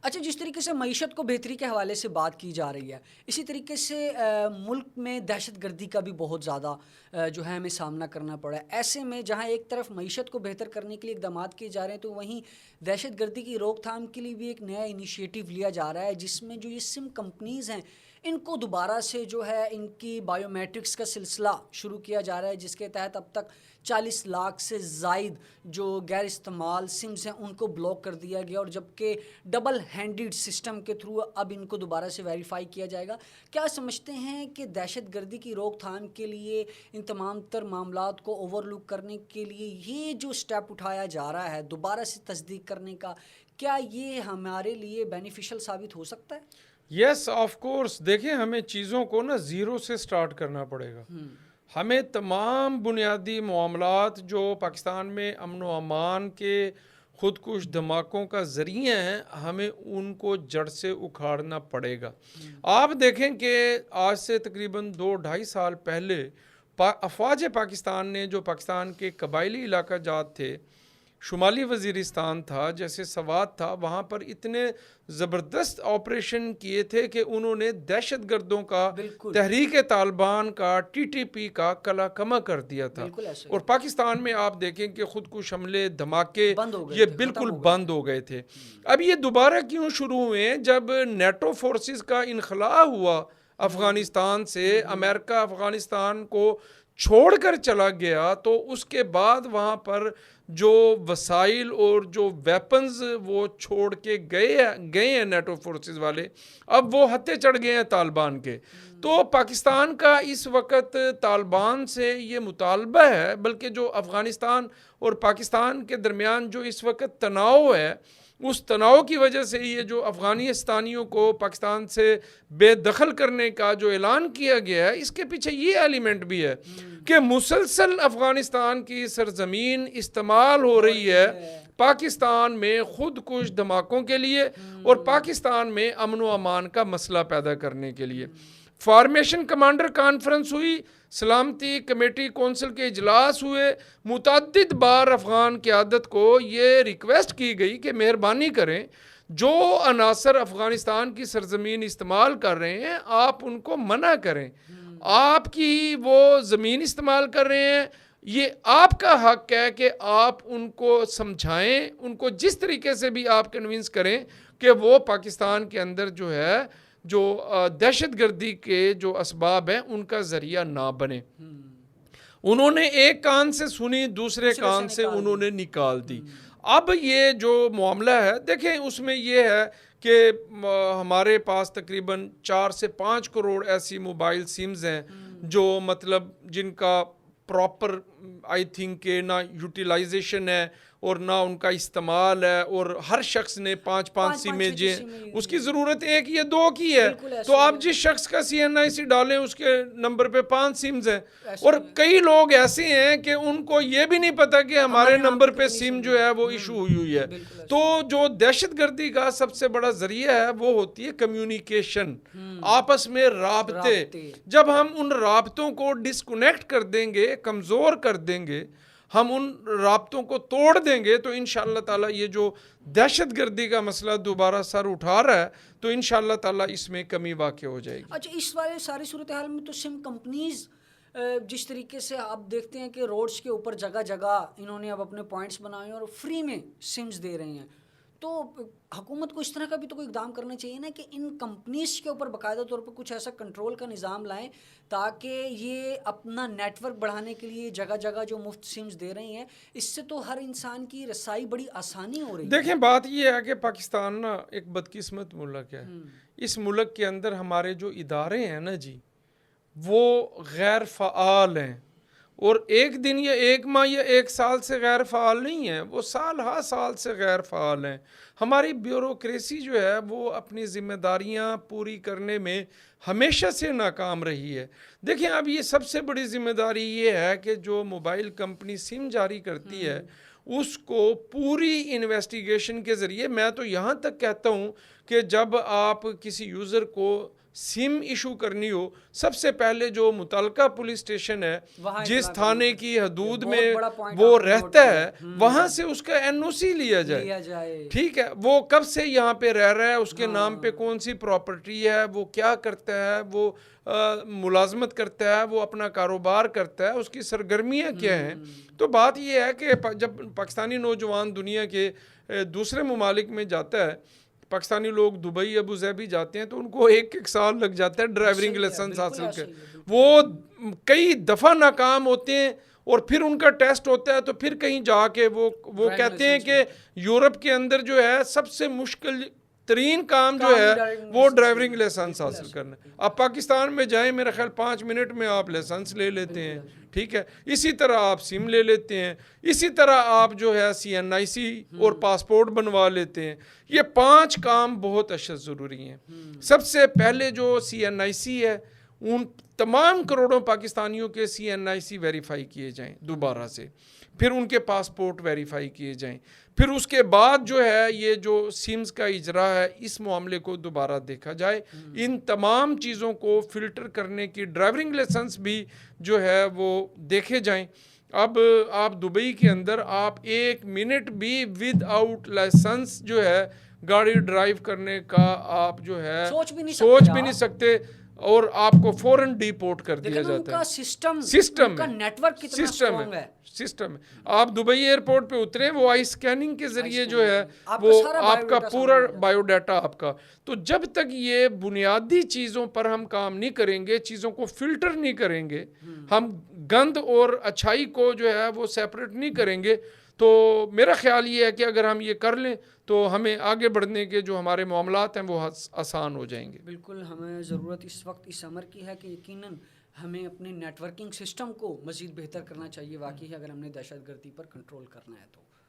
اچھا، جس طریقے سے معیشت کو بہتری کے حوالے سے بات کی جا رہی ہے، اسی طریقے سے ملک میں دہشت گردی کا بھی بہت زیادہ جو ہے ہمیں سامنا کرنا پڑا ہے۔ ایسے میں جہاں ایک طرف معیشت کو بہتر کرنے کے لیے اقدامات کیے جا رہے ہیں، تو وہیں دہشت گردی کی روک تھام کے لیے بھی ایک نیا انیشیٹو لیا جا رہا ہے، جس میں جو یہ سم کمپنیز ہیں ان کو دوبارہ سے جو ہے ان کی بائیو میٹرکس کا سلسلہ شروع کیا جا رہا ہے، جس کے تحت اب تک 40 لاکھ سے زائد جو غیر استعمال سمز ہیں ان کو بلاک کر دیا گیا، اور جبکہ ڈبل ہینڈڈ سسٹم کے تھرو اب ان کو دوبارہ سے ویریفائی کیا جائے گا۔ کیا سمجھتے ہیں کہ دہشت گردی کی روک تھام کے لیے ان تمام تر معاملات کو اوور لک کرنے کے لیے یہ جو سٹیپ اٹھایا جا رہا ہے دوبارہ سے تصدیق کرنے کا، کیا یہ ہمارے لیے بینیفیشل ثابت ہو سکتا ہے؟ یس آف کورس، دیکھیں ہمیں چیزوں کو نا زیرو سے سٹارٹ کرنا پڑے گا۔ ہمیں تمام بنیادی معاملات جو پاکستان میں امن و امان کے خودکش دھماکوں کا ذریعہ ہیں، ہمیں ان کو جڑ سے اکھاڑنا پڑے گا۔ آپ دیکھیں کہ آج سے تقریباً 2-2.5 سال پہلے افواج پاکستان نے جو پاکستان کے قبائلی علاقہ جات تھے، شمالی وزیرستان تھا، جیسے سوات تھا، وہاں پر اتنے زبردست آپریشن کیے تھے کہ انہوں نے دہشت گردوں کا، تحریک طالبان کا، ٹی ٹی پی کا کلا کما کر دیا تھا۔ اور پاکستان میں آپ دیکھیں کہ خودکش حملے، دھماکے یہ بالکل بند ہو گئے تھے۔ اب یہ دوبارہ کیوں شروع ہوئے؟ جب نیٹو فورسز کا انخلاء ہوا افغانستان سے، امریکہ افغانستان کو چھوڑ کر چلا گیا، تو اس کے بعد وہاں پر جو وسائل اور جو ویپنز وہ چھوڑ کے گئے ہیں نیٹو فورسز والے، اب وہ ہتھے چڑھ گئے ہیں طالبان کے۔ تو پاکستان کا اس وقت طالبان سے یہ مطالبہ ہے، بلکہ جو افغانستان اور پاکستان کے درمیان جو اس وقت تناؤ ہے، اس تناؤ کی وجہ سے یہ جو افغانستانیوں کو پاکستان سے بے دخل کرنے کا جو اعلان کیا گیا ہے، اس کے پیچھے یہ ایلیمنٹ بھی ہے کہ مسلسل افغانستان کی سرزمین استعمال ہو رہی ہے پاکستان میں خودکش دھماکوں کے لیے اور پاکستان میں امن و امان کا مسئلہ پیدا کرنے کے لیے۔ فارمیشن کمانڈر کانفرنس ہوئی، سلامتی کمیٹی کونسل کے اجلاس ہوئے، متعدد بار افغان قیادت کو یہ ریکویسٹ کی گئی کہ مہربانی کریں، جو عناصر افغانستان کی سرزمین استعمال کر رہے ہیں آپ ان کو منع کریں۔ آپ کی وہ زمین استعمال کر رہے ہیں، یہ آپ کا حق ہے کہ آپ ان کو سمجھائیں، ان کو جس طریقے سے بھی آپ کنونس کریں کہ وہ پاکستان کے اندر جو ہے جو دہشت گردی کے جو اسباب ہیں ان کا ذریعہ نہ بنے۔ انہوں نے ایک کان سے سنی، دوسرے کان سے انہوں نے نکال دی۔ اب یہ جو معاملہ ہے، دیکھیں اس میں یہ ہے کہ ہمارے پاس تقریباً 4 سے 5 کروڑ ایسی موبائل سمز ہیں جو مطلب جن کا پراپر آئی تھنک کہ نہ یوٹیلائزیشن ہے اور نہ ان کا استعمال ہے، اور ہر شخص نے 5 سمیں اس کی ضرورت 1 یا 2 کی ہے، تو آپ جس شخص کا CNIC ڈالیں اس کے نمبر پہ 5 سمز ہیں۔ اور کئی لوگ ایسے ہیں کہ ان کو یہ بھی نہیں پتا کہ ہمارے نمبر پہ سم جو ہے وہ ایشو ہوئی ہے۔ تو جو دہشت گردی کا سب سے بڑا ذریعہ ہے وہ ہوتی ہے کمیونیکیشن، آپس میں رابطے۔ جب ہم ان رابطوں کو ڈسکنیکٹ کر دیں گے، کمزور کر دیں گے، ہم ان رابطوں کو توڑ دیں گے، تو انشاءاللہ تعالیٰ یہ جو دہشت گردی کا مسئلہ دوبارہ سر اٹھا رہا ہے تو انشاءاللہ تعالیٰ اس میں کمی واقع ہو جائے گی۔ اچھا، اس والے ساری صورتحال میں تو سم کمپنیز جس طریقے سے آپ دیکھتے ہیں کہ روڈز کے اوپر جگہ جگہ انہوں نے اب اپنے پوائنٹس بنائے ہیں اور فری میں سمز دے رہے ہیں، تو حکومت کو اس طرح کا بھی تو کوئی اقدام کرنا چاہیے نا کہ ان کمپنیز کے اوپر باقاعدہ طور پر کچھ ایسا کنٹرول کا نظام لائیں تاکہ یہ اپنا نیٹ ورک بڑھانے کے لیے جگہ جگہ جو مفت سمز دے رہی ہیں، اس سے تو ہر انسان کی رسائی بڑی آسانی ہو رہی ہے۔ دیکھیں بات یہ ہے کہ پاکستان نا ایک بدقسمت ملک ہے۔ اس ملک کے اندر ہمارے جو ادارے ہیں نا جی، وہ غیر فعال ہیں، اور ایک دن یا ایک ماہ یا ایک سال سے غیر فعال نہیں ہیں، وہ سال ہا سال سے غیر فعال ہیں۔ ہماری بیوروکریسی جو ہے وہ اپنی ذمہ داریاں پوری کرنے میں ہمیشہ سے ناکام رہی ہے۔ دیکھیں اب یہ سب سے بڑی ذمہ داری یہ ہے کہ جو موبائل کمپنی سم جاری کرتی ہے اس کو پوری انویسٹیگیشن کے ذریعے، میں تو یہاں تک کہتا ہوں کہ جب آپ کسی یوزر کو سم ایشو کرنی ہو، سب سے پہلے جو متعلقہ پولیس اسٹیشن ہے وہاں جس اطلاع تھانے کی حدود بہت میں بڑا point وہ آپ نے note رہتا کیا ہے وہاں سے اس کا NOC لیا جائے، لیا جائے. ٹھیک ہے، وہ کب سے یہاں پہ رہ رہا ہے، اس کے نام پہ کون سی پراپرٹی ہے، وہ کیا کرتا ہے، وہ ملازمت کرتا ہے، وہ اپنا کاروبار کرتا ہے، اس کی سرگرمیاں کیا ہیں. تو بات یہ ہے کہ جب پاکستانی نوجوان دنیا کے دوسرے ممالک میں جاتا ہے، پاکستانی لوگ دبئی ابو ظہبی جاتے ہیں تو ان کو 1 سال لگ جاتا ہے ڈرائیونگ لائسنس حاصل کر، وہ کئی دفعہ ناکام ہوتے ہیں اور پھر ان کا ٹیسٹ ہوتا ہے تو پھر کہیں جا کے وہ کہتے ہیں کہ یورپ کے اندر جو ہے سب سے مشکل ترین کام جو ہے وہ ڈرائیونگ لائسنس حاصل کرنا. آپ پاکستان میں جائیں میرا خیال 5 منٹ میں آپ لائسنس لے لیتے ہیں، ٹھیک ہے. اسی طرح آپ سم لے لیتے ہیں، اسی طرح آپ جو ہے CNIC اور پاسپورٹ بنوا لیتے ہیں. یہ 5 کام بہت اشد ضروری ہیں. سب سے پہلے جو CNIC ہے ان تمام کروڑوں پاکستانیوں کے CNIC ویریفائی کیے جائیں دوبارہ سے، پھر ان کے پاسپورٹ ویریفائی کیے جائیں، پھر اس کے بعد جو ہے یہ جو سمز کا اجرا ہے اس معاملے کو دوبارہ دیکھا جائے. ان تمام چیزوں کو فلٹر کرنے کی ڈرائیونگ لائسنس بھی جو ہے وہ دیکھے جائیں. اب آپ دبئی کے اندر آپ 1 منٹ بھی ود آؤٹ لائسنس جو ہے گاڑی ڈرائیو کرنے کا آپ جو ہے سوچ بھی نہیں سکتے اور آپ کو فوراً ڈیپورٹ کر دیا جاتا ہے. سسٹم کا نیٹ ورک کتنا اسٹرانگ ہے. سسٹم آپ دبئی ایئرپورٹ پہ اتریں وہ آئی اسکیننگ کے ذریعے جو ہے وہ آپ کا پورا بایو ڈیٹا آپ کا. تو جب تک یہ بنیادی چیزوں پر ہم کام نہیں کریں گے، چیزوں کو فلٹر نہیں کریں گے، ہم گند اور اچھائی کو جو ہے وہ سیپریٹ نہیں کریں گے، تو میرا خیال یہ ہے کہ اگر ہم یہ کر لیں تو ہمیں آگے بڑھنے کے جو ہمارے معاملات ہیں وہ آسان ہو جائیں گے. بالکل ہمیں ضرورت اس وقت اس عمر کی ہے کہ یقیناً ہمیں اپنے نیٹ ورکنگ سسٹم کو مزید بہتر کرنا چاہیے. واقعی اگر ہم نے دہشت گردی پر کنٹرول کرنا ہے تو